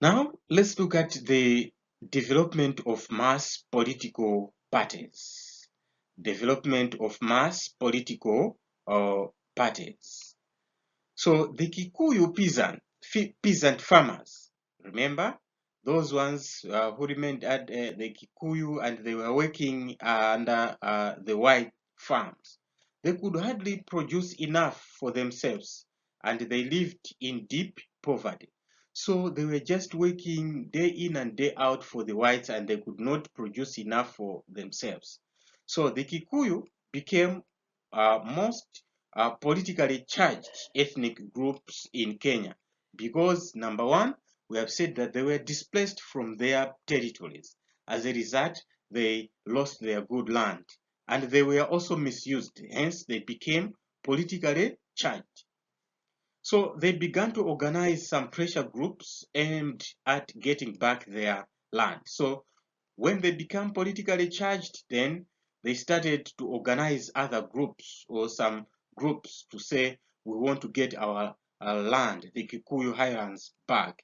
Now, let's look at the development of mass political parties. Development of mass political parties. So the Kikuyu peasant farmers, remember, those ones who remained at the Kikuyu and they were working under the white farms. They could hardly produce enough for themselves and they lived in deep poverty. So they were just working day in and day out for the whites and they could not produce enough for themselves. So the Kikuyu became most politically charged ethnic groups in Kenya because, number one, we have said that they were displaced from their territories. As a result, they lost their good land and they were also misused. Hence, they became politically charged. So they began to organize some pressure groups aimed at getting back their land. So when they become politically charged, then they started to organize other groups or some groups to say, we want to get our land, the Kikuyu Highlands, back.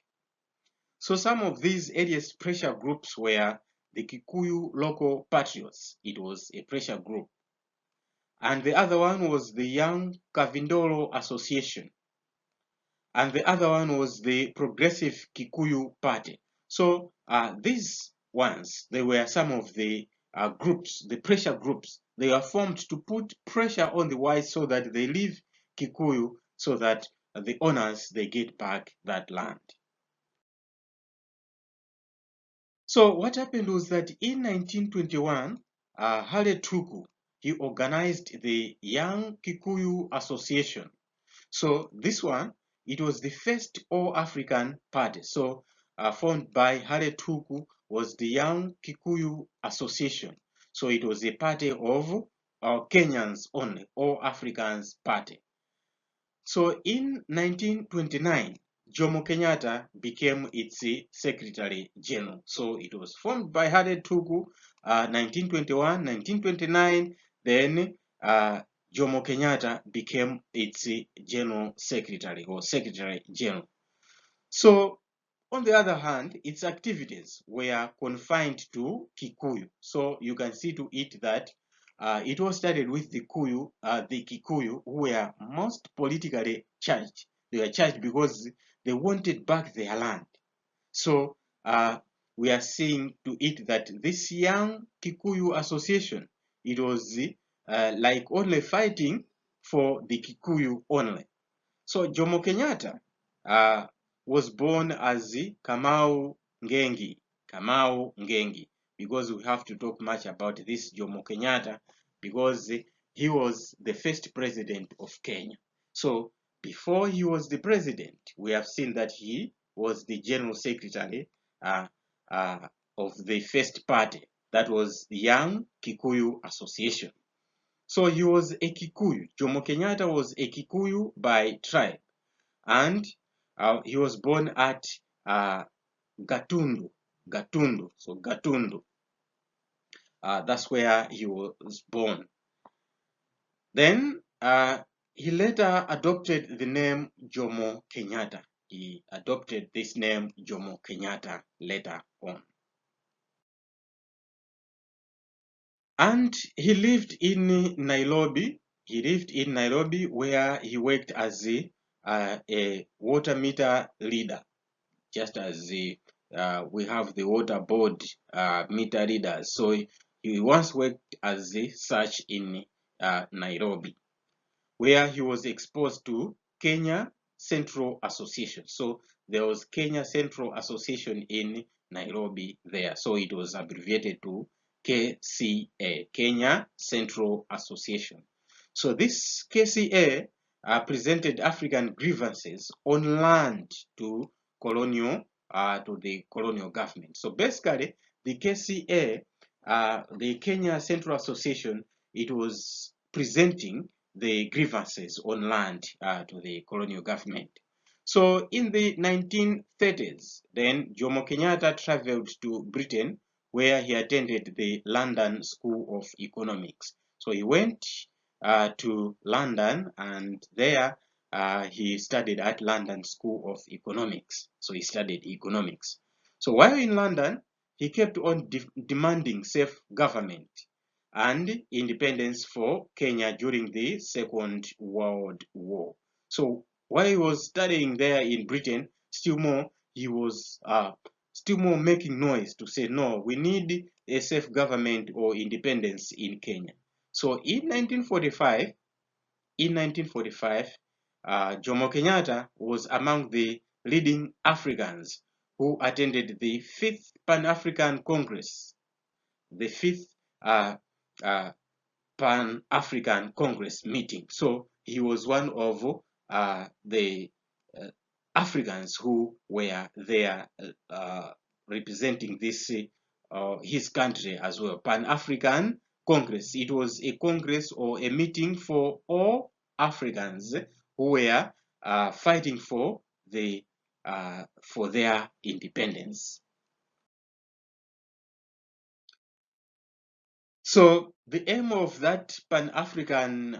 So some of these earliest pressure groups were the Kikuyu Local Patriots. It was a pressure group. And the other one was the Young Kavindolo Association. And the other one was the Progressive Kikuyu Party. So these ones, they were some of the groups, the pressure groups. They were formed to put pressure on the whites so that they leave Kikuyu so that the owners, they get back that land. So what happened was that in 1921, Hale Tuku, he organized the Young Kikuyu Association. So this one, it was the first all-African party. So formed by Hale Tuku was the Young Kikuyu Association. So it was a party of Kenyans only, all Africans party. So in 1929, Jomo Kenyatta became its Secretary General. So it was formed by Hale Tuku, 1921, 1929, then Jomo Kenyatta became its General Secretary or Secretary General. So on the other hand, its activities were confined to Kikuyu. So you can see to it that it was started with the Kikuyu, who were most politically charged. They were charged because they wanted back their land. So we are seeing to it that this Young Kikuyu Association, it was like only fighting for the Kikuyu only. So Jomo Kenyatta was born as Kamau Ngengi, because we have to talk much about this Jomo Kenyatta because he was the first president of Kenya. So before he was the president, we have seen that he was the general secretary of the first party, that was the Young Kikuyu Association. So he was a Kikuyu. Jomo Kenyatta was a Kikuyu by tribe, and he was born at Gatundu. So Gatundu. That's where he was born. Then he later adopted the name Jomo Kenyatta. He adopted this name Jomo Kenyatta later on. And he lived in Nairobi. He lived in Nairobi where he worked as a water meter reader, just as we have the water board meter readers. So he once worked as such in Nairobi, where he was exposed to Kenya Central Association. So there was Kenya Central Association in Nairobi there. So it was abbreviated to KCA, Kenya Central Association. So this KCA presented African grievances on land to the colonial government. So basically, the KCA, the Kenya Central Association, it was presenting the grievances on land to the colonial government. So in the 1930s, then Jomo Kenyatta traveled to Britain, where he attended the London School of Economics. So he went to London, and there he studied at London School of Economics. So he studied economics. So while in London, he kept on demanding self-government and independence for Kenya during the Second World War. So while he was studying there in Britain, still more, he was still more making noise to say, no, we need a self-government or independence in Kenya. So in 1945, Jomo Kenyatta was among the leading Africans who attended the 5th Pan-African Congress, the 5th uh, Pan-African Congress meeting. So he was one of the Africans who were there representing this his country as well. Pan-African Congress. It was a congress or a meeting for all Africans who were fighting for their independence. So the aim of that Pan-African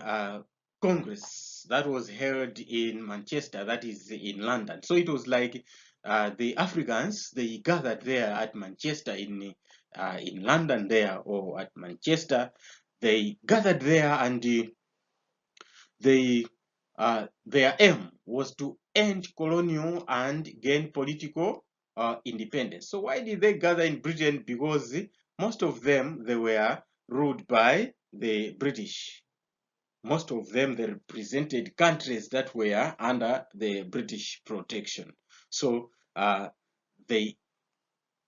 Congress that was held in Manchester, that is in London. So it was like the Africans, they gathered there at Manchester in London there, or at Manchester. They gathered there, and they their aim was to end colonial and gain political independence. So why did they gather in Britain? Because most of them, they were ruled by the British. Most of them, they represented countries that were under the British protection. So they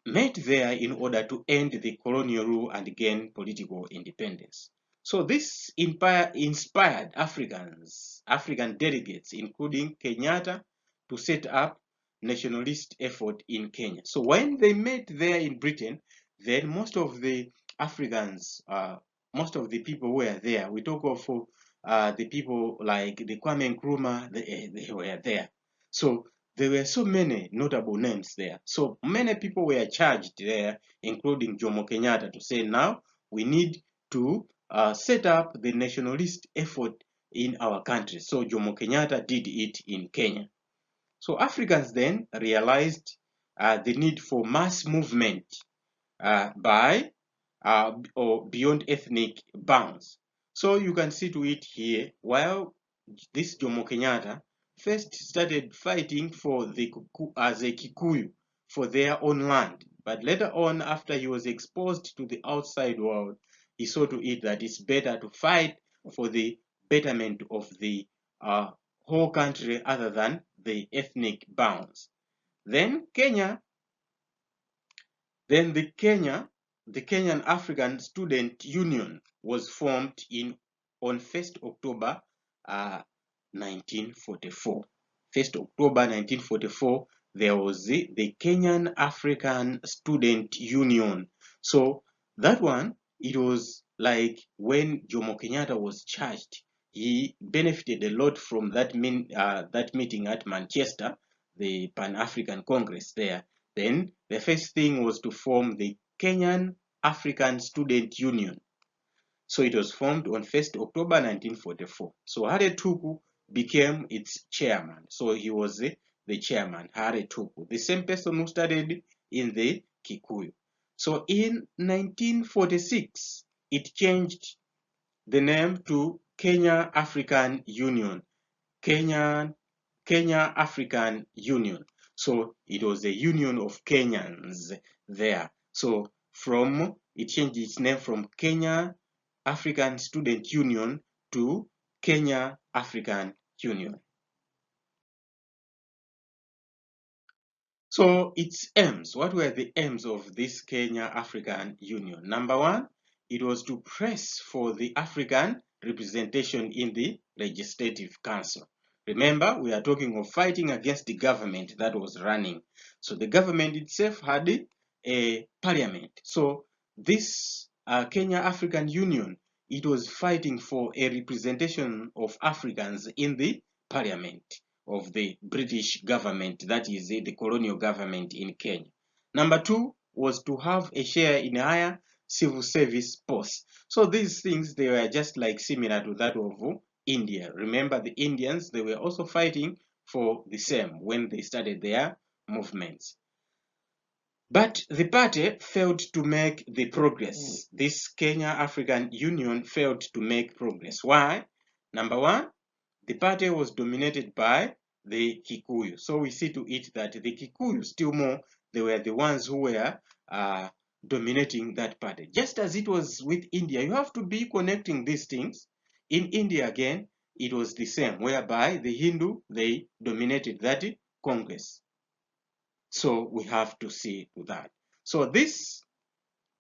met there in order to end the colonial rule and gain political independence. So this inspired African delegates, including Kenyatta, to set up nationalist effort in Kenya. So when they met there in Britain, then most of the Africans, most of the people were there. We talk of the people like the Kwame Nkrumah, they were there. So there were so many notable names there. So many people were charged there, including Jomo Kenyatta, to say now we need to set up the nationalist effort in our country. So Jomo Kenyatta did it in Kenya. So Africans then realized the need for mass movement by or beyond ethnic bounds. So you can see to it here, while this Jomo Kenyatta first started fighting for as a Kikuyu for their own land. But later on, after he was exposed to the outside world, he saw to it that it's better to fight for the betterment of the whole country other than the ethnic bounds. Then the Kenyan African Student Union was formed on 1st October 1944. 1st October 1944, there was the Kenyan African Student Union. So that one, it was like when Jomo Kenyatta was charged, he benefited a lot from that meeting at Manchester, the Pan-African Congress there. Then the first thing was to form the Kenyan African Student Union. So it was formed on 1st October 1944. So Hare Tuku became its chairman. So he was the chairman, Hare Tuku, the same person who studied in the Kikuyu. So in 1946, it changed the name to Kenya African Union. Kenya African Union. So it was a union of Kenyans there. So it changed its name from Kenya African Student Union to Kenya African Union. So its aims, what were the aims of this Kenya African Union? Number one, it was to press for the African representation in the Legislative Council. Remember, we are talking of fighting against the government that was running. So the government itself had a parliament. So this Kenya African Union, it was fighting for a representation of Africans in the parliament of the British government, that is the colonial government in Kenya. Number 2 was to have a share in higher civil service posts. So these things, they were just like similar to that of India. Remember, the Indians, they were also fighting for the same when they started their movements. But the party failed to make the progress. This Kenya African Union failed to make progress. Why? Number 1, the party was dominated by the Kikuyu. So we see to it that the Kikuyu, still more, they were the ones who were dominating that party. Just as it was with India, you have to be connecting these things. In India again, it was the same, whereby the Hindu, they dominated that Congress. So we have to see to that. So this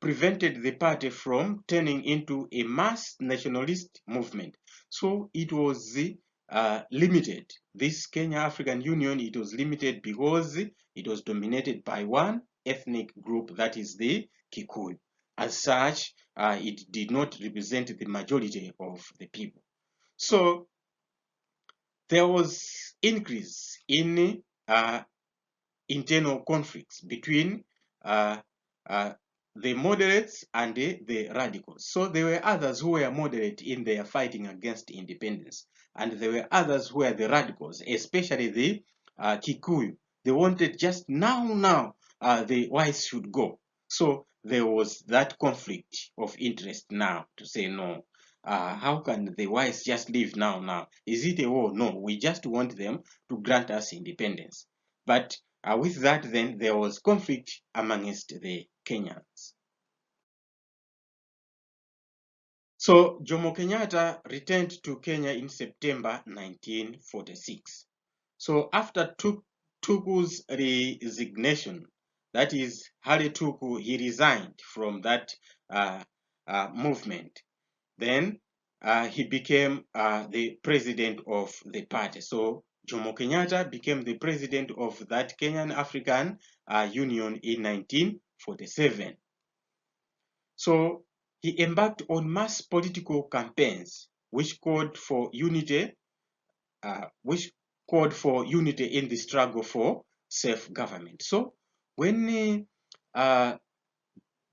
prevented the party from turning into a mass nationalist movement. So it was limited. This Kenya African Union, it was limited because it was dominated by one ethnic group, that is the Kikuyu. As such, it did not represent the majority of the people. So there was increase in internal conflicts between the moderates and the radicals. So there were others who were moderate in their fighting against independence, and there were others who were the radicals, especially the Kikuyu. They wanted just now the whites should go. So there was that conflict of interest now to say no. How can the whites just leave now? Is it a war? No, we just want them to grant us independence. But with that, then there was conflict amongst the Kenyans. So Jomo Kenyatta returned to Kenya in September 1946. So after Tuku's resignation, that is, Hari Tuku, he resigned from that movement. Then he became the president of the party. So Jomo Kenyatta became the president of that Kenyan African Union in 1947. So he embarked on mass political campaigns which called for unity, in the struggle for self-government. So when Jomo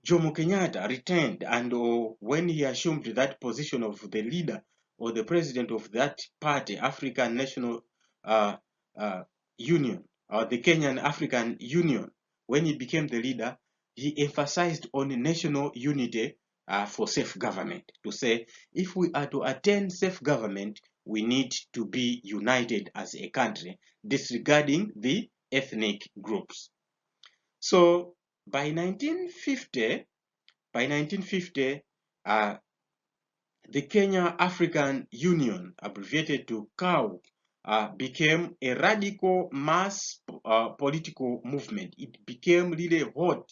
Kenyatta returned, and when he assumed that position of the leader or the president of that party, African National Union, or the Kenyan African Union, when he became the leader, he emphasized on national unity for self-government, to say, if we are to attain self-government, we need to be united as a country, disregarding the ethnic groups. So by 1950, the Kenya African Union, abbreviated to KAU, became a radical mass political movement. It became really hot.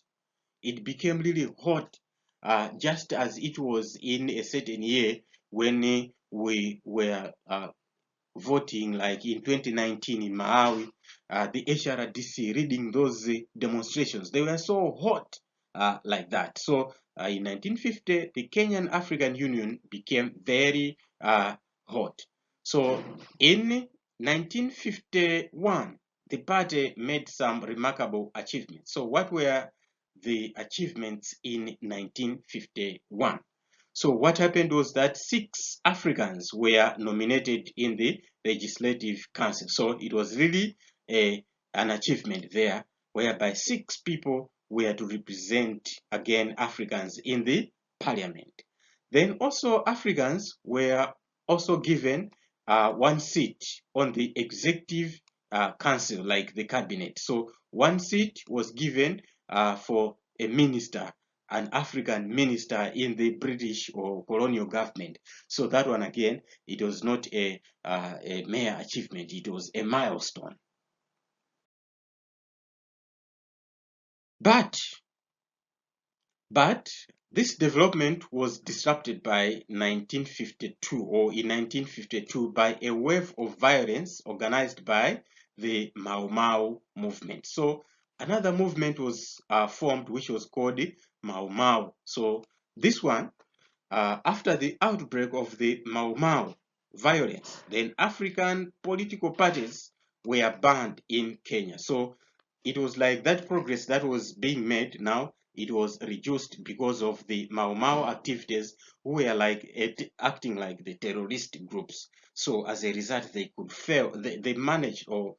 Just as it was in a certain year when we were voting, like in 2019 in Malawi, the HRDC reading those demonstrations, they were so hot like that. So in 1950, the Kenyan African Union became very hot. So in 1951, the party made some remarkable achievements. So what were the achievements in 1951? So what happened was that 6 Africans were nominated in the Legislative Council. So it was really an achievement there, whereby 6 people were to represent, again, Africans in the parliament. Then also Africans were also given 1 seat on the Executive Council, like the cabinet. So 1 seat was given for a minister, an African minister in the British or colonial government. So that one, again, it was not a mere achievement, it was a milestone. But this development was disrupted by 1952, or in 1952, by a wave of violence organized by the Mau Mau movement. So another movement was formed, which was called Mau Mau. So this one, after the outbreak of the Mau Mau violence, then African political parties were banned in Kenya. So it was like that progress that was being made now, it was reduced because of the Mau Mau activities who were like acting like the terrorist groups. So as a result, they could fail, they managed or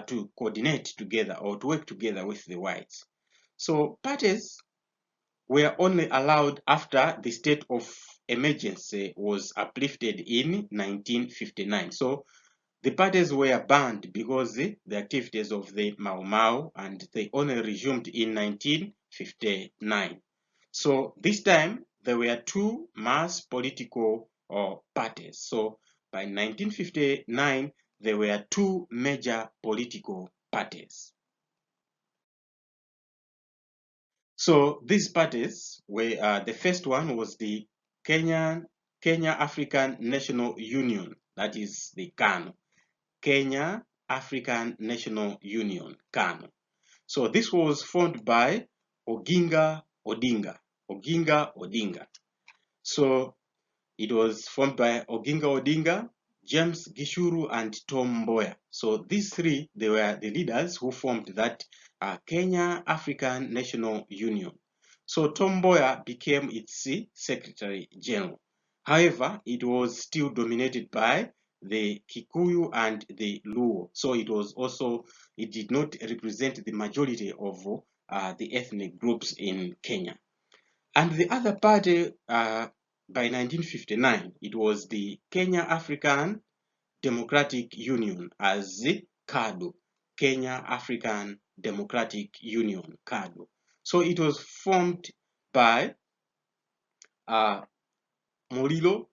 to coordinate together or to work together with the whites. So parties were only allowed after the state of emergency was uplifted in 1959. So the parties were banned because the activities of the Mau Mau, and they only resumed in 1959. So this time there were two mass political parties. So by 1959 there were two major political parties. So these parties were the first one was the Kenya African National Union, that is the KANU. Kenya African National Union, KANU. So this was formed by Oginga Odinga. Oginga Odinga. So it was formed by Oginga Odinga, James Gishuru, and Tom Mboya. So these three, they were the leaders who formed that Kenya African National Union. So Tom Mboya became its Secretary General. However, it was still dominated by the Kikuyu and the Luo. So it did not represent the majority of the ethnic groups in Kenya. And the other party, by 1959, it was the Kenya African Democratic Union, as the KADU, Kenya African Democratic Union, KADU. So it was formed by Molilo,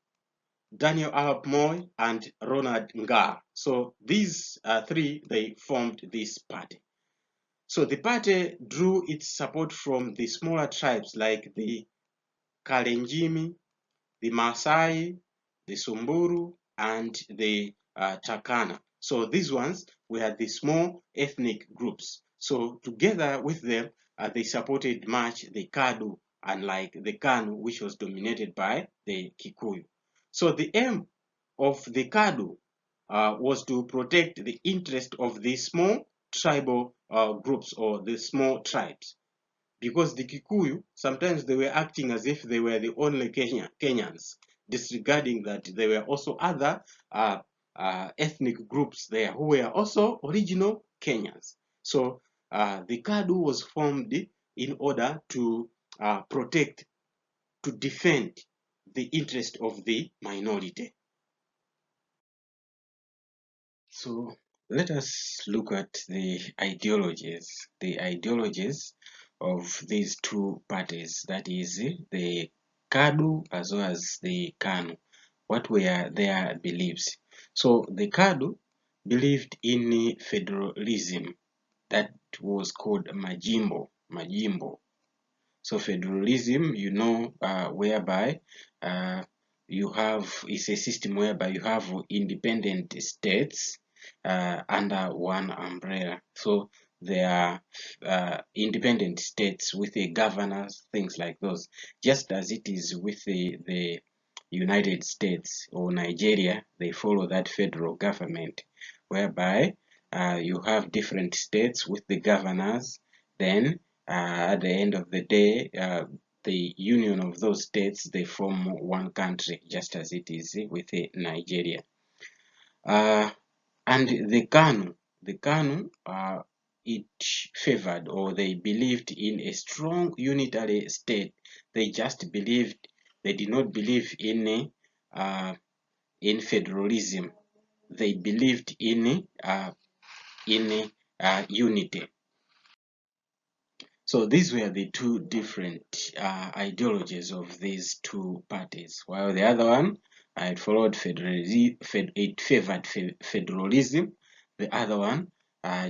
Daniel Arap Moi, and Ronald Nga. So these three, they formed this party. So the party drew its support from the smaller tribes like the Kalenjin, the Maasai, the Samburu, and the Turkana. So these ones were the small ethnic groups. So together with them, they supported much the KADU, unlike the KANU, which was dominated by the Kikuyu. So the aim of the KADU was to protect the interest of the small tribal groups or the small tribes, because the Kikuyu, sometimes they were acting as if they were the only Kenyans, disregarding that there were also other ethnic groups there who were also original Kenyans. So the KADU was formed in order to protect, to defend the interest of the minority. So let us look at the ideologies of these two parties, that is the KADU as well as the KANU. What were their beliefs? So the KADU believed in federalism, that was called Majimbo. So federalism, whereby it's a system whereby you have independent states under one umbrella. So they are independent states with a governors, things like those, just as it is with the United States or Nigeria. They follow that federal government, whereby you have different states with the governors. Then at the end of the day, the union of those states, they form one country, just as it is with Nigeria. And the KANU, it favored, or they believed in a strong unitary state. They did not believe in federalism. They believed in unity. So these were the two different ideologies of these two parties. While the other one, it followed it favored federalism. The other one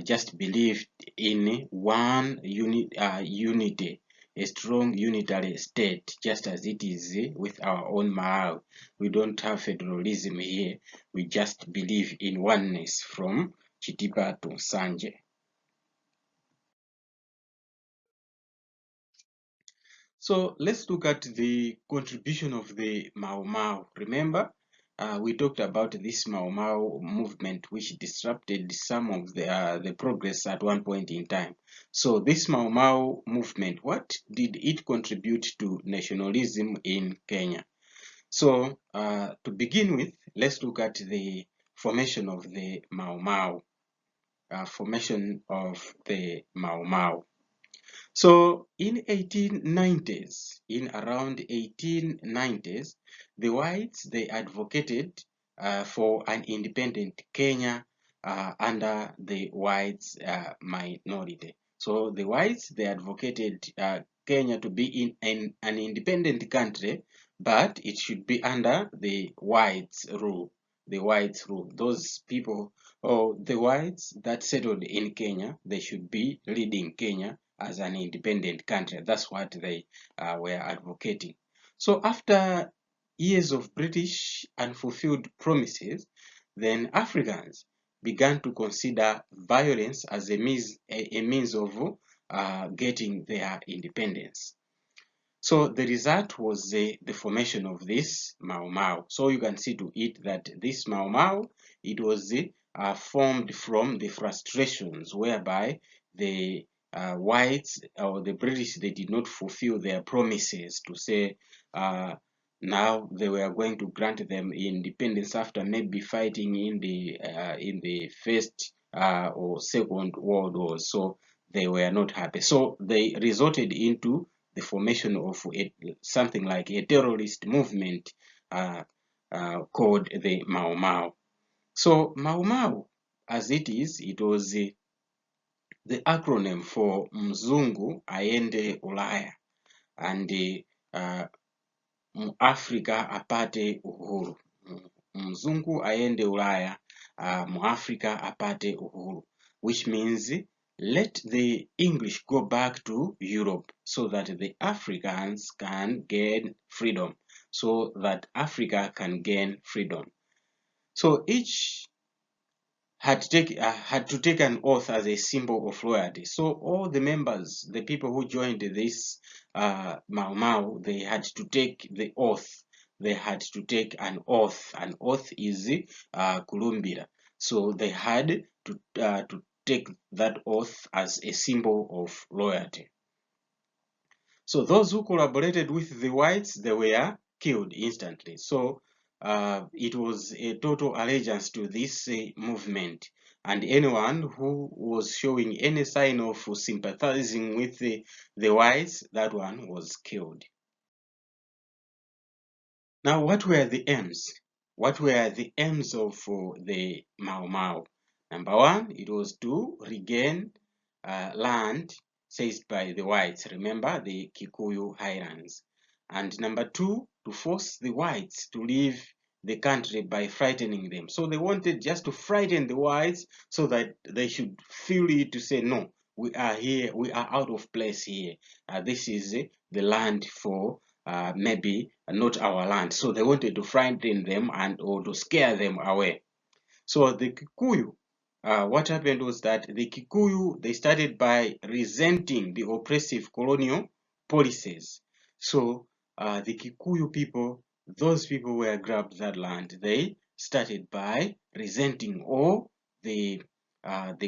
just believed in one unity, a strong unitary state, just as it is with our own Malawi. We don't have federalism here. We just believe in oneness from Chitipa to Sanje. So let's look at the contribution of the Mau Mau. Remember, we talked about this Mau Mau movement, which disrupted some of the progress at one point in time. So this Mau Mau movement, what did it contribute to nationalism in Kenya? So to begin with, let's look at the formation of the Mau Mau. Formation of the Mau Mau. So in 1890s, in around 1890s, the whites, they advocated for an independent Kenya under the whites minority. So the whites, they advocated Kenya to be in an independent country, but it should be under the whites rule. The whites rule. Those people, or the whites that settled in Kenya, they should be leading Kenya as an independent country. That's what they were advocating. So after years of British unfulfilled promises, then Africans began to consider violence as a means of getting their independence. So the result was the formation of this Mau Mau. So you can see to it that this Mau Mau, it was formed from the frustrations whereby the whites or the British, they did not fulfill their promises to say now they were going to grant them independence after maybe fighting in the first or second world war. So they were not happy. So they resorted into the formation of something like a terrorist movement called the Mau Mau. So Mau Mau, as it is, it was the acronym for Mzungu aende Ulaya, and Afrika apate uhuru. Mzungu aende Ulaya, Afrika apate uhuru, which means let the English go back to Europe so that the Africans can gain freedom, so that Africa can gain freedom. So each had to take an oath as a symbol of loyalty. So all the members, the people who joined this Mau Mau, they had to take the oath. They had to take an oath. An oath is kulumbira. So they had to take that oath as a symbol of loyalty. So those who collaborated with the whites, they were killed instantly. So it was a total allegiance to this movement, and anyone who was showing any sign of sympathizing with the whites, that one was killed. Now, what were the aims? What were the aims of the Mau Mau? Number one, it was to regain land seized by the whites. Remember the Kikuyu highlands. And number two, to force the whites to leave the country by frightening them. So they wanted just to frighten the whites so that they should feel it to say, no, we are here, we are out of place here. This is the land for maybe not our land. So they wanted to frighten them or to scare them away. So the Kikuyu, what happened was that the Kikuyu, they started by resenting the oppressive colonial policies. So the Kikuyu people, those people who had grabbed that land, they started by resenting all the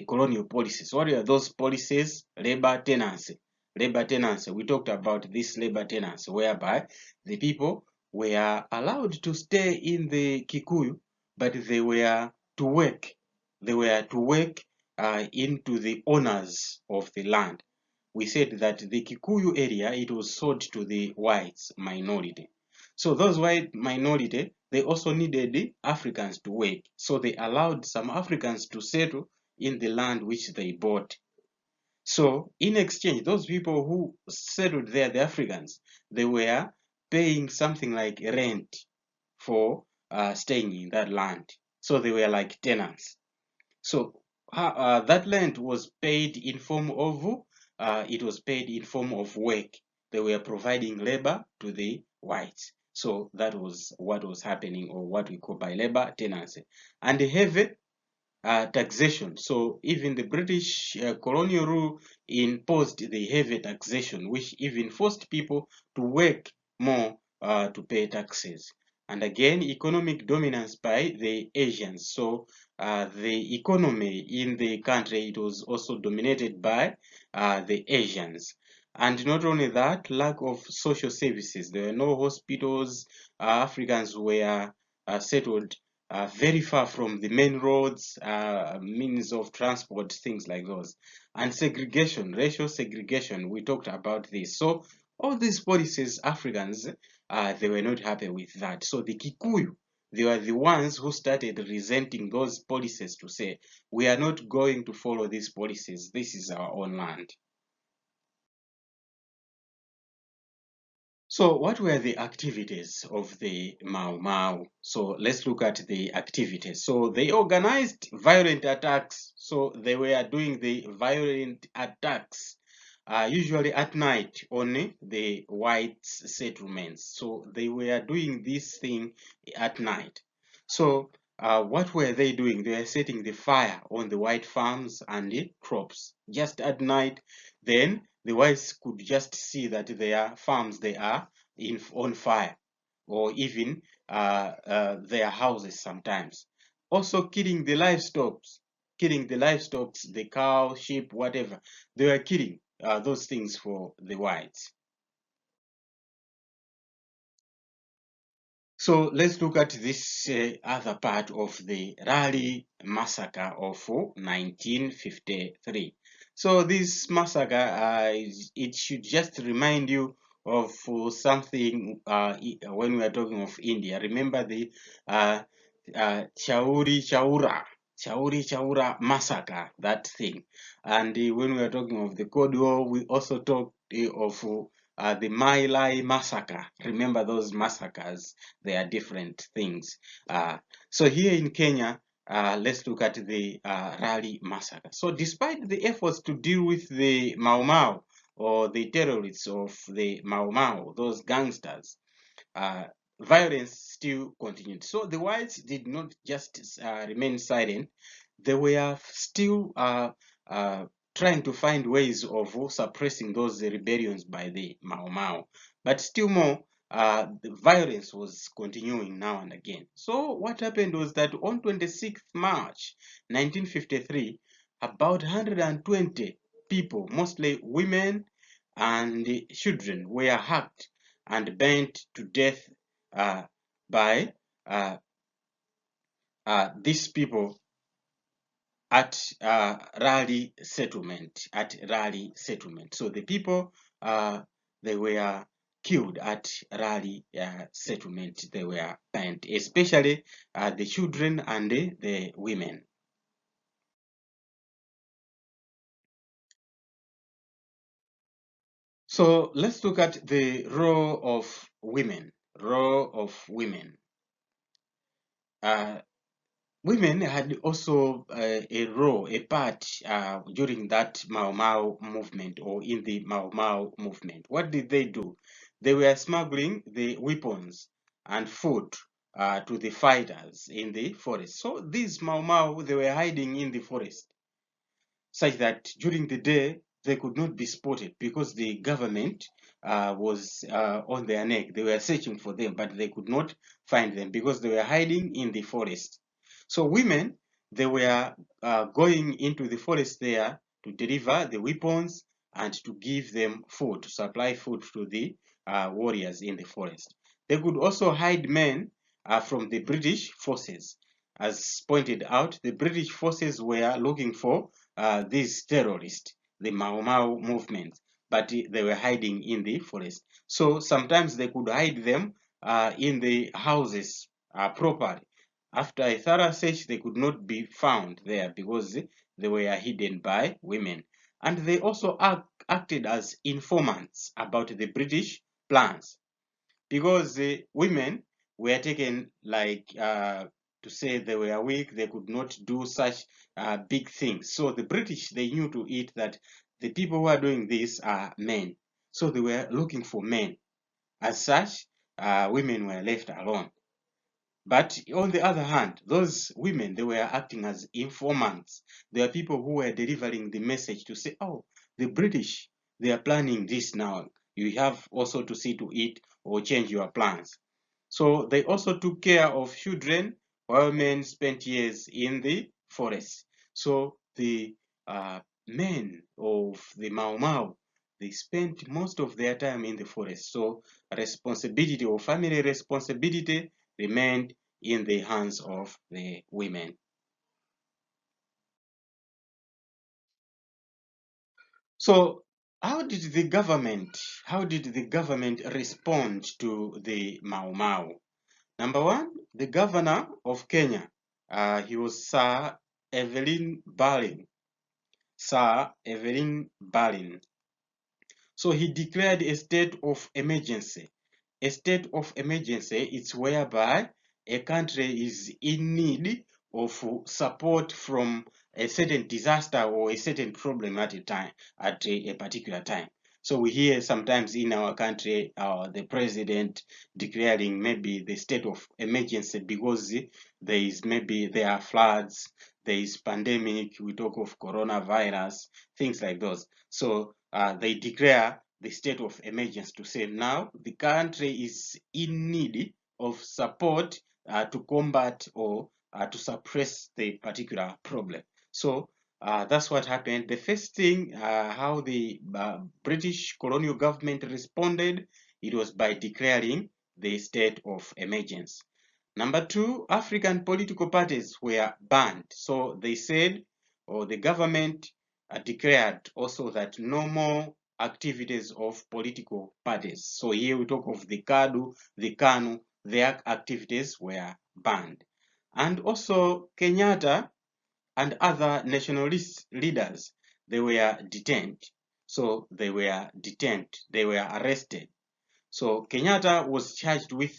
colonial policies. What are those policies? Labor tenancy. Labor tenancy. We talked about this labor tenancy, whereby the people were allowed to stay in the Kikuyu, but they were to work. They were to work into the owners of the land. We said that the Kikuyu area, it was sold to the whites minority. So those white minority, they also needed Africans to work. So they allowed some Africans to settle in the land which they bought. So in exchange, those people who settled there, the Africans, they were paying something like rent for staying in that land. So they were like tenants. So that land was paid in form of work. They were providing labor to the whites. So that was what was happening, or what we call by labor tenancy. And heavy taxation. So even the British colonial rule imposed the heavy taxation, which even forced people to work more to pay taxes. And again, economic dominance by the Asians. So the economy in the country, it was also dominated by the Asians. And not only that, lack of social services. There were no hospitals. Africans were settled very far from the main roads, means of transport, things like those. And segregation, racial segregation, we talked about this. So all these policies, Africans, they were not happy with that. So the Kikuyu, they were the ones who started resenting those policies to say, we are not going to follow these policies. This is our own land. So what were the activities of the Mau Mau? So let's look at the activities. So they organized violent attacks. So they were doing the violent attacks, usually at night on the white settlements. So they were doing this thing at night. So what were they doing? They were setting the fire on the white farms and the crops just at night. Then the whites could just see that their farms, they are on fire, or even their houses sometimes. Also killing the livestock, the cow, sheep, whatever. They were killing those things for the whites. So let's look at this other part of the Raleigh massacre of 1953. So this massacre, it should just remind you of something when we are talking of India. Remember the Chauri Chaura massacre, that thing. And when we are talking of the KADU, we also talked of the MALAWI massacre. Remember those massacres, they are different things. So here in Kenya, let's look at the Raleigh massacre. So despite the efforts to deal with the Mau Mau, or the terrorists of the Mau Mau, those gangsters, uh, violence still continued. So the whites did not just remain silent, they were still trying to find ways of suppressing those rebellions by the Mau Mau. But still more, the violence was continuing now and again. So what happened was that on 26th March 1953, about 120 people, mostly women and children, were hacked and burnt to death by these people at Raleigh settlement. So the people, they were killed at Raleigh settlement. They were burnt, especially the children and the women. So let's look at the role of women. Role of women. Women had also a role, a part during that Mau Mau movement, or in the Mau Mau movement. What did they do? They were smuggling the weapons and food to the fighters in the forest. So these Mau Mau, they were hiding in the forest, such that during the day they could not be spotted because the government was on their neck. They were searching for them, but they could not find them because they were hiding in the forest. So women, they were going into the forest there to deliver the weapons and to give them food, to supply food to the warriors in the forest. They could also hide men from the British forces. As pointed out, the British forces were looking for these terrorists, the Mau Mau movement, but they were hiding in the forest. So sometimes they could hide them in the houses properly. After a thorough search, they could not be found there because they were hidden by women. And they also acted as informants about the British plans, because the women were taken like to say they were weak, they could not do such big things. So the British, they knew to it that the people who are doing this are men. So they were looking for men. As such, women were left alone. But on the other hand, those women, they were acting as informants. They are people who were delivering the message to say, oh, the British, they are planning this now. You have also to see to it or change your plans. So they also took care of children while men spent years in the forest. So the men of the Mau Mau, they spent most of their time in the forest. So responsibility or family responsibility remained in the hands of the women. So how did the government respond to the Mau Mau? Number one, the governor of Kenya, he was Sir Evelyn Baring. Sir Evelyn Baring. So he declared a state of emergency. A state of emergency is whereby a country is in need of support from a certain disaster or a certain problem at a time, at a particular time. So we hear sometimes in our country the president declaring maybe the state of emergency because there are floods, there is pandemic, we talk of coronavirus, things like those. So they declare the state of emergency to say now the country is in need of support to combat or to suppress the particular problem. So that's what happened. The first thing, how the British colonial government responded, it was by declaring the state of emergency. Number two, African political parties were banned. So they said, or the government declared also that no more activities of political parties. So here we talk of the KADU, the KANU, their activities were banned. And also Kenyatta and other nationalist leaders, they were detained. So they were detained, they were arrested. So Kenyatta was charged with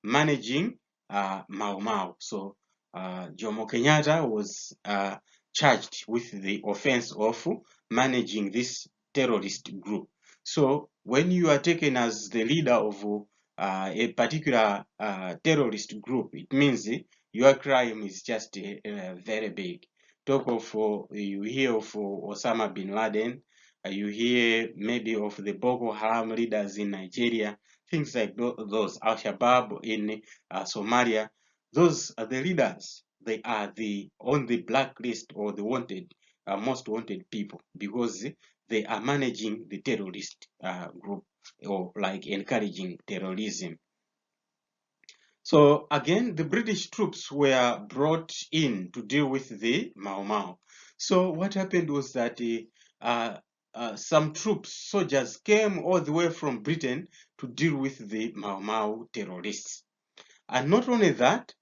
managing Mau Mau. So Jomo Kenyatta was charged with the offense of managing this terrorist group. So when you are taken as the leader of a particular terrorist group, it means your crime is just very big. Talk of you hear of Osama bin Laden, you hear maybe of the Boko Haram leaders in Nigeria, things like those, Al-Shabaab in Somalia. Those are the leaders. They are on the blacklist or the wanted, most wanted people because they are managing the terrorist group or like encouraging terrorism. So again, the British troops were brought in to deal with the Mau Mau. So what happened was that some troops, soldiers came all the way from Britain to deal with the Mau Mau terrorists. And not only that,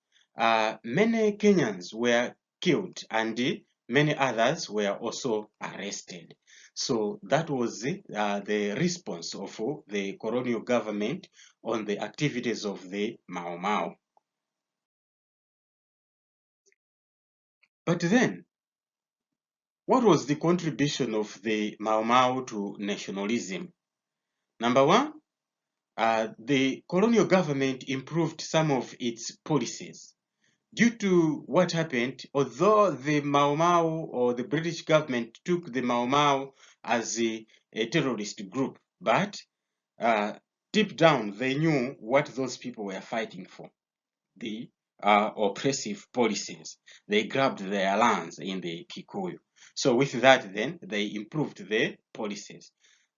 many Kenyans were killed and many others were also arrested. So that was the response of the colonial government on the activities of the Mau Mau. But then, what was the contribution of the Mau Mau to nationalism? Number one, the colonial government improved some of its policies. Due to what happened, although the Mau Mau or the British government took the Mau Mau as a terrorist group, but deep down they knew what those people were fighting for. The oppressive policies. They grabbed their lands in the Kikuyu. So with that then, they improved the policies.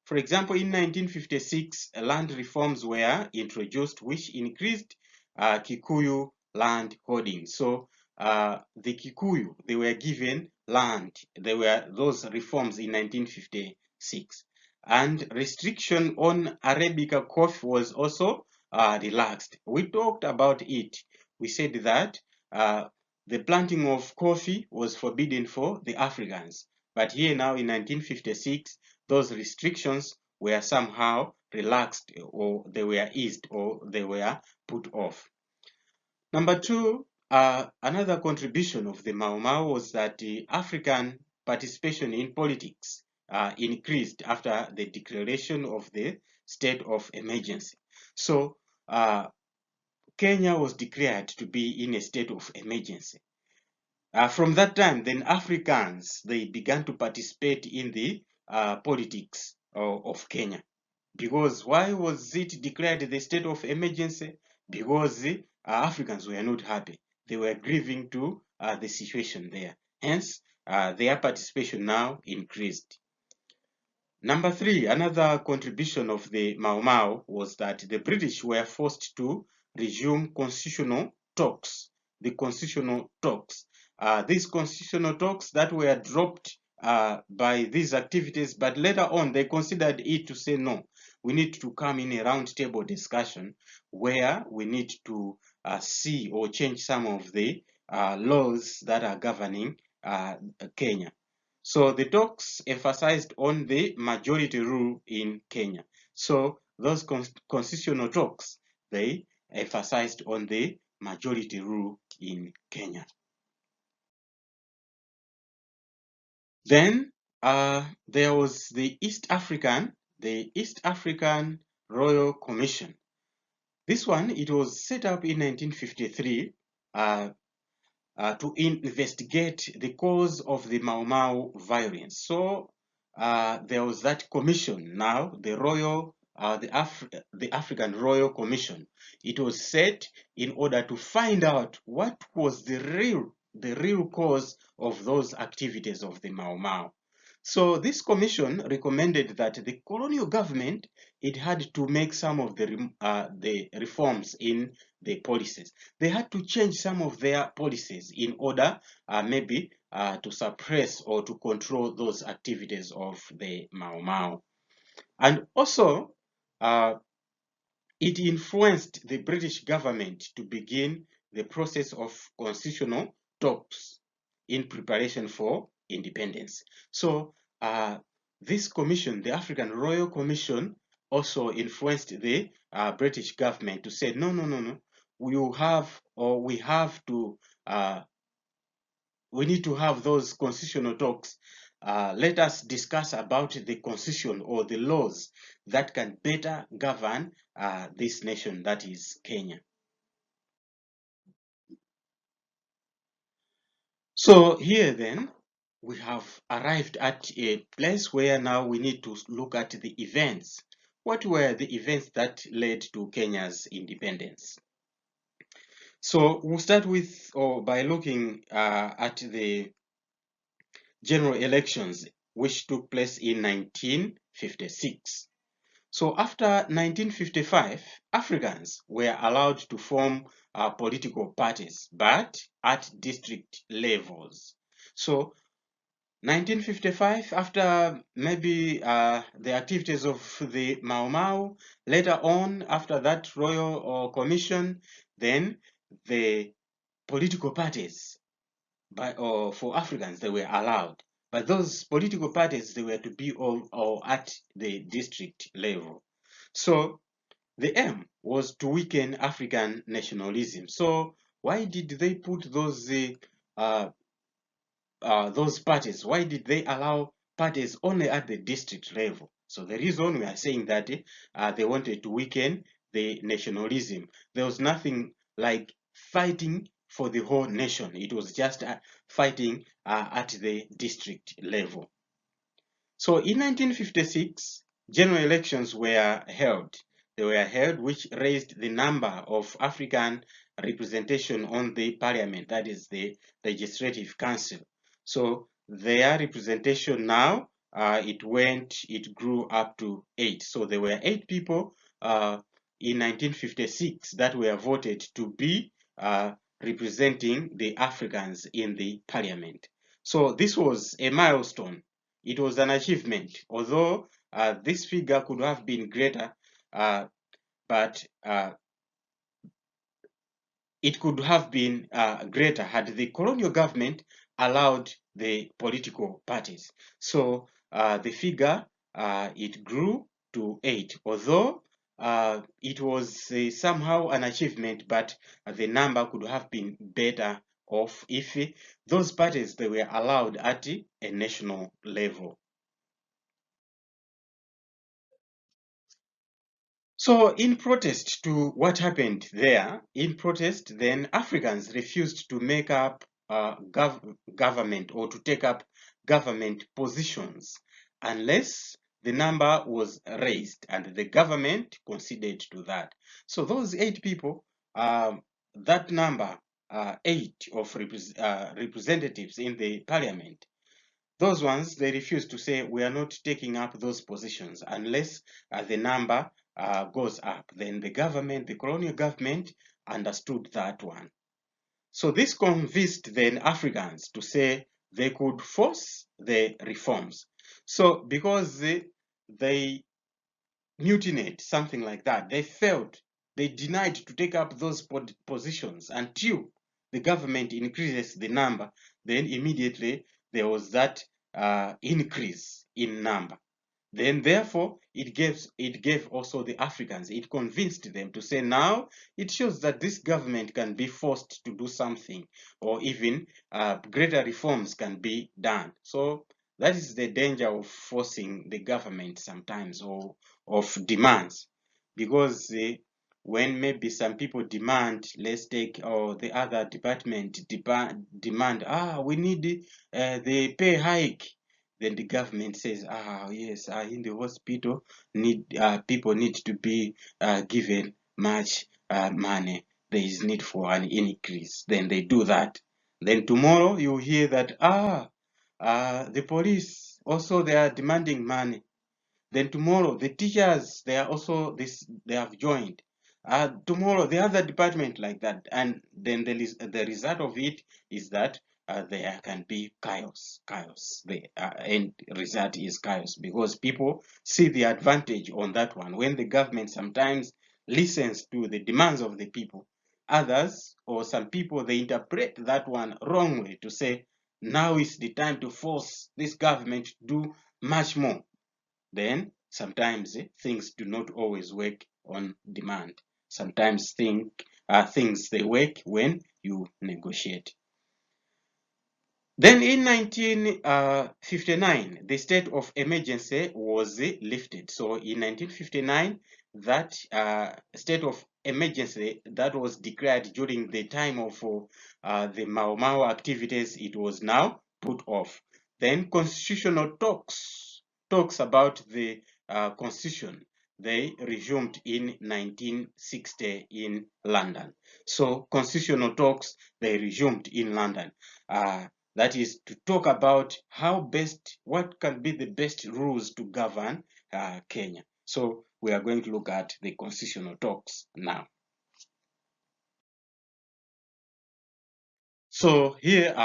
For example, in 1956, land reforms were introduced which increased Kikuyu land holding. So the Kikuyu, they were given land. There were those reforms in 1956. And restriction on Arabica coffee was also relaxed. We talked about it. We said that the planting of coffee was forbidden for the Africans. But here now in 1956, those restrictions were somehow relaxed or they were eased or they were put off. Number two, another contribution of the Mau Mau was that the African participation in politics increased after the declaration of the state of emergency. So Kenya was declared to be in a state of emergency. From that time, then Africans, they began to participate in the politics of Kenya. Because why was it declared the state of emergency? Because Africans were not happy. They were grieving to the situation there. Hence, their participation now increased. Number three, another contribution of the Mau Mau was that the British were forced to resume constitutional talks. The constitutional talks. These constitutional talks that were dropped by these activities, but later on they considered it to say no. We need to come in a roundtable discussion where we need to see or change some of the laws that are governing Kenya. So the talks emphasized on the majority rule in Kenya. So those constitutional talks, they emphasized on the majority rule in Kenya. Then there was the East African Royal Commission. This one, it was set up in 1953 to investigate the cause of the Mau Mau violence. So there was that commission now, the African Royal Commission. It was set in order to find out what was the real cause of those activities of the Mau Mau. So this commission recommended that the colonial government, it had to make some of the reforms in the policies. They had to change some of their policies in order maybe to suppress or to control those activities of the Mau Mau. And also, it influenced the British government to begin the process of constitutional talks in preparation for independence. So this commission, the African Royal Commission, also influenced the British government to say, no, we need to have those constitutional talks. Let us discuss about the constitution or the laws that can better govern this nation, that is Kenya. So here then, we have arrived at a place where now we need to look at the events. What were the events that led to Kenya's independence? So we'll start with, or by looking at the general elections which took place in 1956. So after 1955, Africans were allowed to form political parties, but at district levels. So 1955, after maybe the activities of the Mau Mau, later on, after that royal commission, then the political parties for Africans, they were allowed. But those political parties, they were to be all at the district level. So the aim was to weaken African nationalism. So why did they put those parties? Why did they allow parties only at the district level? So the reason we are saying that they wanted to weaken the nationalism. There was nothing like fighting for the whole nation. It was just fighting at the district level. So in 1956, general elections were held. They were held, which raised the number of African representation on the parliament, that is the legislative council. So their representation now, it grew up to 8. So there were 8 people in 1956 that were voted to be representing the Africans in the parliament. So this was a milestone. It was an achievement, although this figure could have been greater, but it could have been greater had the colonial government allowed the political parties. So the figure, it grew to 8, although it was somehow an achievement, but the number could have been better off if those parties, they were allowed at a national level. So in protest to what happened there, then Africans refused to make up government or to take up government positions unless the number was raised and the government conceded to that. So those 8 people, that number, 8 of representatives in the parliament, those ones, they refuse to say, we are not taking up those positions unless the number goes up. Then the government, the colonial government, understood that one. So this convinced then Africans to say they could force the reforms. So because they mutinied, something like that, they failed, they denied to take up those positions until the government increases the number, then immediately there was that increase in number. Then therefore it gave also the Africans, it convinced them to say now it shows that this government can be forced to do something, or even greater reforms can be done. So that is the danger of forcing the government sometimes, or of demands, because when maybe some people demand, let's take, or the other department demand, we need the pay hike, then the government says, yes, in the hospital people need to be given much money, there is need for an increase, then they do that. Then tomorrow you hear that the police also, they are demanding money. Then tomorrow, the teachers, they are also they have joined. Tomorrow, the other department, like that. And then the result of it is that there can be chaos. The end result is chaos, because people see the advantage on that one. When the government sometimes listens to the demands of the people, others, or some people, they interpret that one wrongly to say, now is the time to force this government to do much more. Then sometimes things do not always work on demand. Sometimes things, they work when you negotiate. Then in 1959, the state of emergency was lifted. So in 1959, that state of emergency that was declared during the time of the Mau Mau activities, it was now put off. Then constitutional talks about the constitution, they resumed in 1960 in London. So constitutional talks, they resumed in London. That is to talk about what can be the best rules to govern Kenya. So we are going to look at the constitutional talks now. So here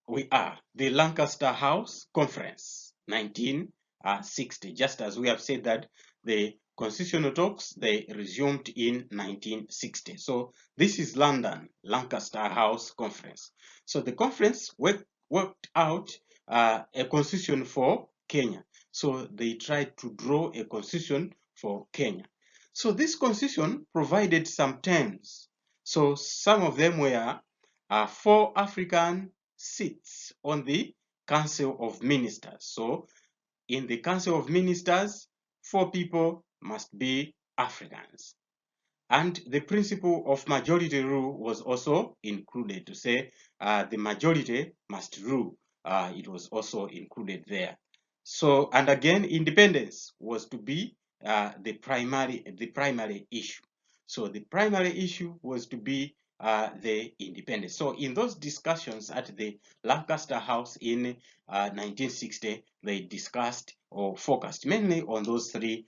we are, the Lancaster House Conference, 1960. Just as we have said that the constitutional talks, they resumed in 1960. So this is London, Lancaster House Conference. So the conference worked out a constitution for Kenya. So they tried to draw a constitution for Kenya. So this constitution provided some terms. So some of them were 4 African seats on the Council of Ministers. So in the Council of Ministers, 4 people must be Africans. And the principle of majority rule was also included, to say the majority must rule. It was also included there. So, and again, independence was to be the primary issue. So the primary issue was to be the independence. So in those discussions at the Lancaster House in 1960, they discussed or focused mainly on those 3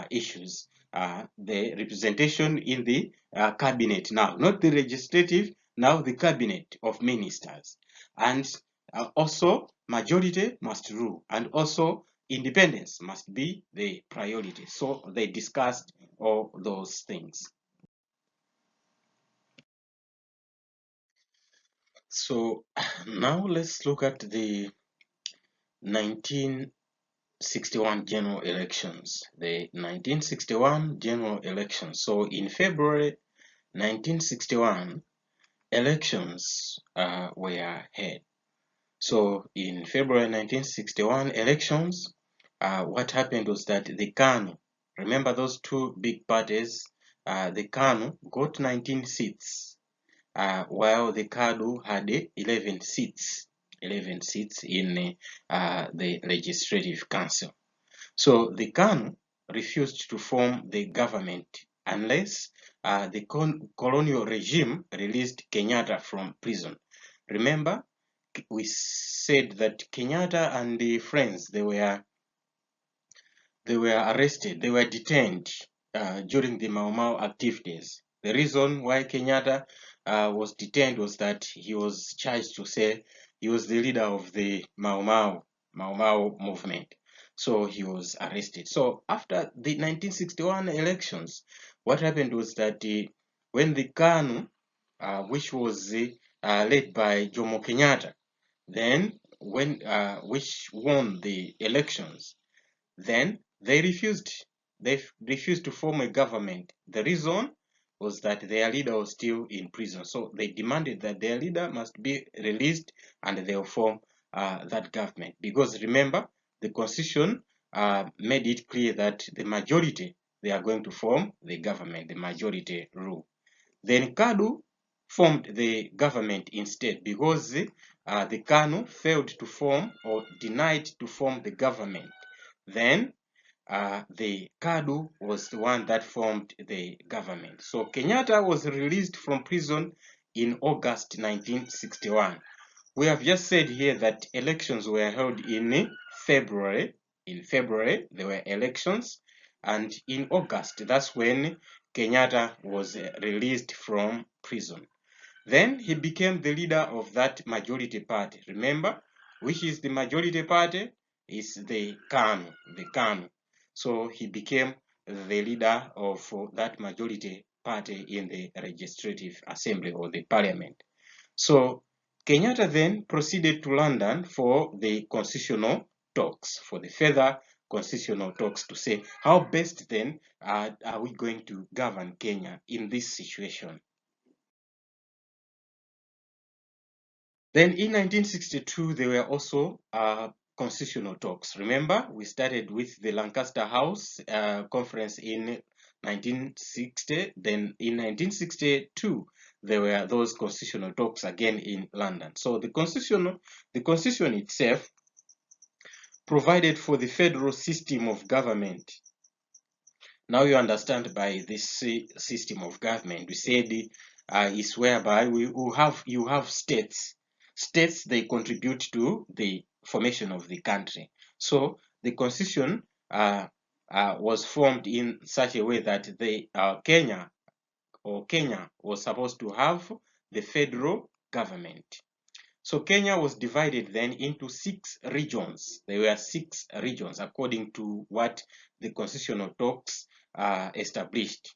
issues. The representation in the cabinet now, not the legislative, now the cabinet of ministers. And also majority must rule, and also independence must be the priority. So they discussed all those things. So now let's look at the 1961 general elections. The 1961 general elections. So in February 1961, elections were held. So in February 1961 elections, what happened was that the KANU, Remember those two big parties, the KANU got 19 seats, while the KADU had 11 seats, 11 seats in the Legislative Council. So the KANU refused to form the government unless the colonial regime released Kenyatta from prison. Remember, we said that Kenyatta and the friends, they were arrested, they were detained during the Mau Mau activities. The reason why Kenyatta was detained was that he was charged to say he was the leader of the Mau Mau movement. So he was arrested. So after the 1961 elections, what happened was that when the KANU, which was led by Jomo Kenyatta, then which won the elections, then they refused. They refused to form a government. The reason was that their leader was still in prison. So they demanded that their leader must be released and they'll form that government. Because remember, the constitution made it clear that the majority, they are going to form the government, the majority rule. Then KADU formed the government instead because the KANU failed to form or denied to form the government. Then the KADU was the one that formed the government. So Kenyatta was released from prison in August 1961. We have just said here that elections were held in February. In February, there were elections, and in August, that's when Kenyatta was released from prison. Then he became the leader of that majority party. Remember, which is the majority party? Is the KANU, the KANU. So he became the leader of that majority party in the Legislative Assembly or the Parliament. So Kenyatta then proceeded to London for the constitutional talks, for the further constitutional talks to say how best then are we going to govern Kenya in this situation. Then in 1962, there were also constitutional talks. Remember, we started with the Lancaster House conference in 1960. Then in 1962, there were those constitutional talks again in London. So the constitution itself provided for the federal system of government. Now you understand by this system of government, we said is whereby you have states. States, they contribute to the formation of the country. So the constitution was formed in such a way that Kenya was supposed to have the federal government. So Kenya was divided then into 6 regions. There were 6 regions according to what the constitutional talks established.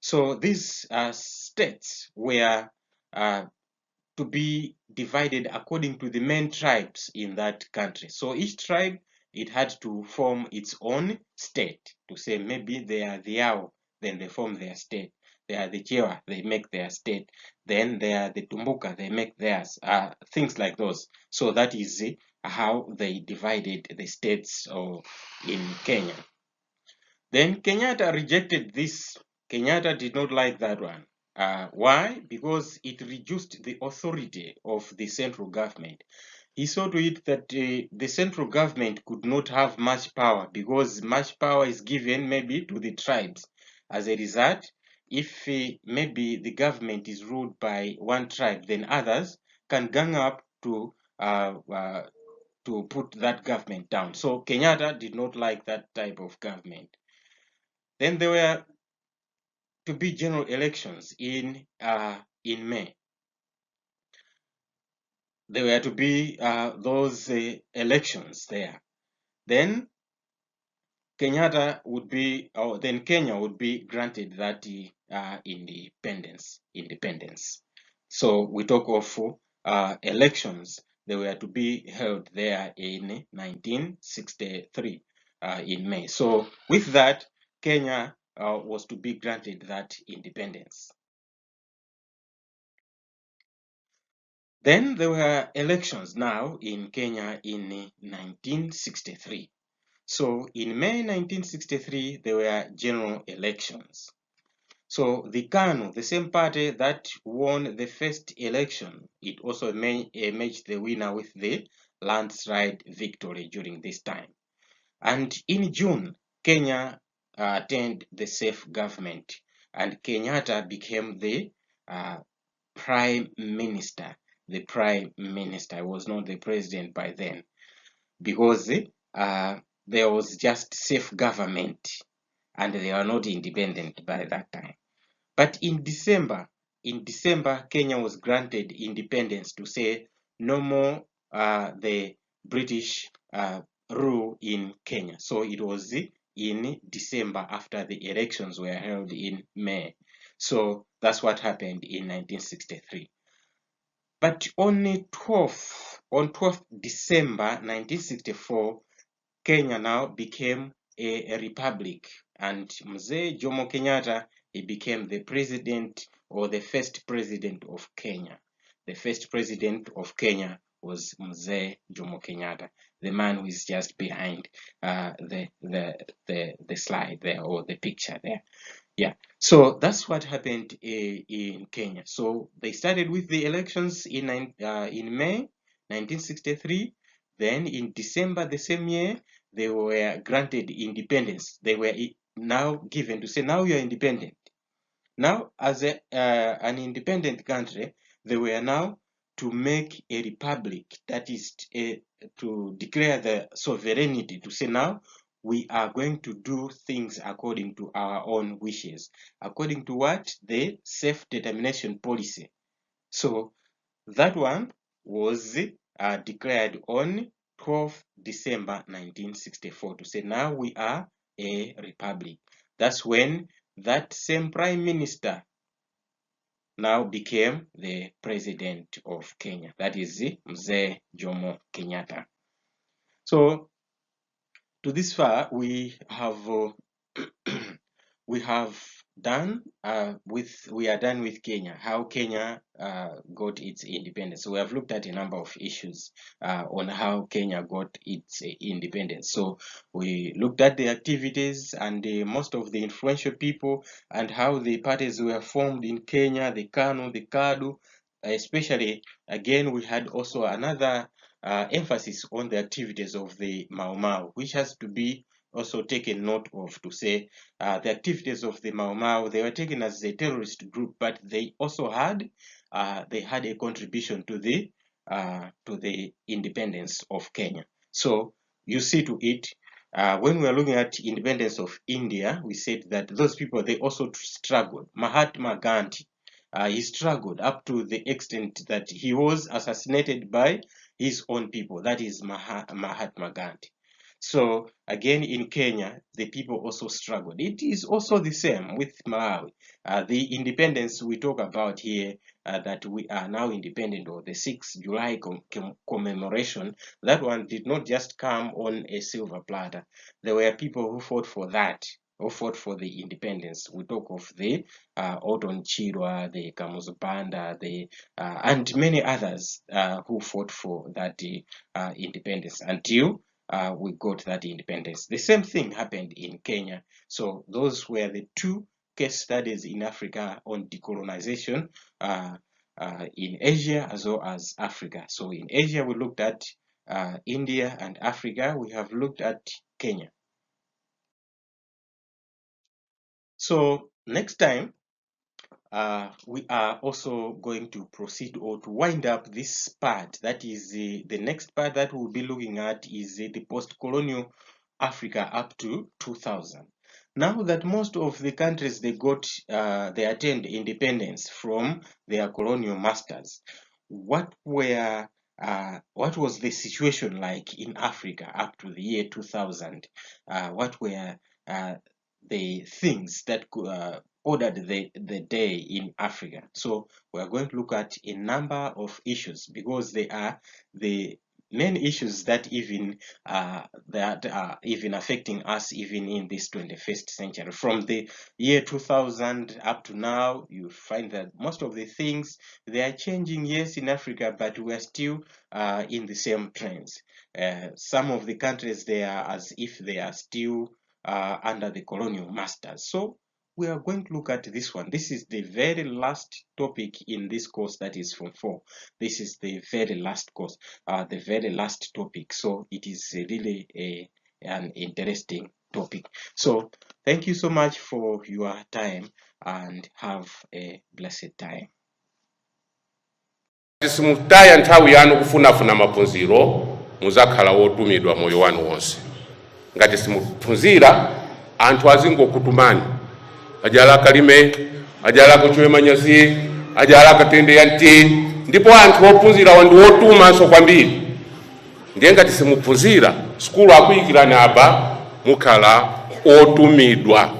So these states were to be divided according to the main tribes in that country. So each tribe, it had to form its own state, to say maybe they are the Yao, then they form their state. They are the Chewa, they make their state. Then they are the Tumbuka, they make theirs. Things like those. So that is how they divided the states in Kenya. Then Kenyatta rejected this. Kenyatta did not like that one. Why? Because it reduced the authority of the central government. He saw to it that the central government could not have much power because much power is given maybe to the tribes. As a result, if maybe the government is ruled by one tribe, then others can gang up to put that government down. So Kenyatta did not like that type of government. Then there were to be general elections in May. There were to be those elections there. Then Kenyatta would be, or then Kenya would be granted that independence. So we talk of elections. They were to be held there in 1963 in May. So with that, Kenya was to be granted that independence. Then there were elections now in Kenya in 1963. So in May 1963, there were general elections. So the KANU, the same party that won the first election, it also emerged the winner with the landslide victory during this time. And in June, Kenya attained the safe government, and Kenyatta became the prime minister. The prime minister was not the president by then, because there was just safe government, and they were not independent by that time. But in December, Kenya was granted independence to say no more the British rule in Kenya. So it was in December after the elections were held in May. So that's what happened in 1963. But on 12th December 1964, Kenya now became a republic, and Mzee Jomo Kenyatta, he became the president, or the first president of Kenya. The first president of Kenya was Mzee Jomo Kenyatta, the man who is just behind the slide there, or the picture there. Yeah, so that's what happened in Kenya. So they started with the elections in May 1963. Then in December the same year, they were granted independence. They were now given to say, now you are independent. Now, as an independent country, they were now to make a republic, that is to declare the sovereignty, to say now we are going to do things according to our own wishes, according to what? The self-determination policy. So that one was declared on 12th December 1964, to say now we are a republic. That's when that same prime minister now became the president of Kenya. That is Mzee Jomo Kenyatta. So to this far, we have we are done with Kenya, how Kenya got its independence. So we have looked at a number of issues on how Kenya got its independence. So we looked at the activities and most of the influential people, and how the parties were formed in Kenya, the KANU, the KADU. Especially, again, we had also another emphasis on the activities of the Mau Mau, which has to be also taken note of, to say the activities of the Mau Mau, they were taken as a terrorist group, but they also had a contribution to the independence of Kenya. So you see to it, when we are looking at independence of India, we said that those people, they also struggled. Mahatma Gandhi, he struggled up to the extent that he was assassinated by his own people, that is Mahatma Gandhi. So again, in Kenya, the people also struggled. It is also the same with Malawi. The independence we talk about here, that we are now independent, or the 6th July commemoration, that one did not just come on a silver platter. There were people who fought for that, who fought for the independence. We talk of the Oton Chirwa, the Kamuzupanda, and many others who fought for that independence until we got that independence. The same thing happened in Kenya. So those were the two case studies in Africa on decolonization in Asia as well as Africa. So in Asia, we looked at India, and Africa, we have looked at Kenya. So next time, we are also going to proceed, or to wind up this part. That is the next part that we'll be looking at is the post-colonial Africa up to 2000. Now that most of the countries, they attained independence from their colonial masters, what was the situation like in Africa up to the year 2000? What were the things that ordered the day in Africa? So we are going to look at a number of issues, because they are the main issues that even are even affecting us even in this 21st century. From the year 2000 up to now, you find that most of the things, they are changing, yes, in Africa, but we are still in the same trends. Some of the countries, they are as if they are still under the colonial masters. So we are going to look at this one. This is the very last topic in this course, that is Form 4. This is the very last course, the very last topic. So it is really an interesting topic. So thank you so much for your time and have a blessed time. Simutaya nthawi yanu kufunafuna maphunziro muzakhala wotumidwa moyo wanu wonse. Ngati simuphunzira anthu azingokutumani, ajala kalime, ajala kuchwe manyazi, ajala katende yanti, ndipo anthu ophunzira wandu wotuma so kwambiri. Ndiye ngati simuphunzira, skulu akuyikirani apa mukhala otumidwa.